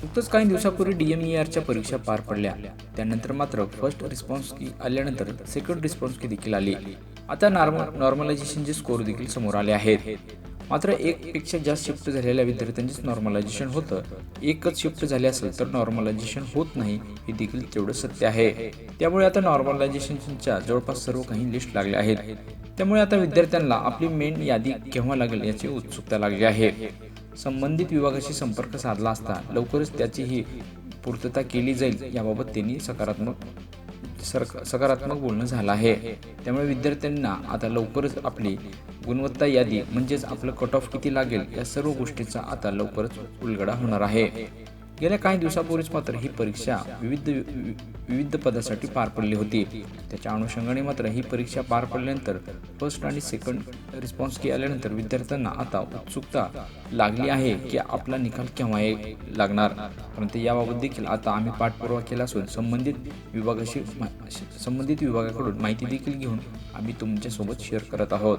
नुकतंच काही दिवसापूर्वी DMERच्या परीक्षा पार पडल्या. त्यानंतर मात्र फर्स्ट रिस्पॉन्स की आल्यानंतर सेकंड रिस्पॉन्स की देखील आली. आता नॉर्मलायझेशनचे स्कोर देखील समोर आले आहेत. मात्र एकपेक्षा जास्त शिफ्ट झालेल्या विद्यार्थ्यांचेच नॉर्मलायझेशन होतं. एकच शिफ्ट झाली असेल तर नॉर्मलायझेशन होत नाही, हे देखील तेवढं सत्य आहे. त्यामुळे आता नॉर्मलायझेशनच्या जवळपास सर्व काही लिस्ट लागल्या आहेत. त्यामुळे आता विद्यार्थ्यांना आपली मेन यादी केव्हा लागेल याची उत्सुकता लागली आहे. संबंधित विभागाशी संपर्क साधला असता लवकरच त्याचीही पूर्तता केली जाईल याबाबत त्यांनी सकारात्मक बोलणं झालं आहे. त्यामुळे विद्यार्थ्यांना आता लवकरच आपली गुणवत्ता यादी म्हणजेच आपलं कट ऑफ किती लागेल या सर्व गोष्टीचा आता लवकरच उलगडा होणार आहे. गेल्या काही दिवसापूर्वीच मात्र ही परीक्षा विविध पदासाठी पार पडली होती. त्याच्या अनुषंगाने मात्र ही परीक्षा पार पडल्यानंतर फर्स्ट आणि सेकंड रिस्पॉन्स की आल्यानंतर विद्यार्थ्यांना आता उत्सुकता लागली आहे की आपला निकाल केव्हा लागणार. परंतु याबाबत देखील आता आम्ही पाठपुरावा केला असून संबंधित विभागाकडून माहिती देखील घेऊन आम्ही तुमच्यासोबत शेअर करत आहोत.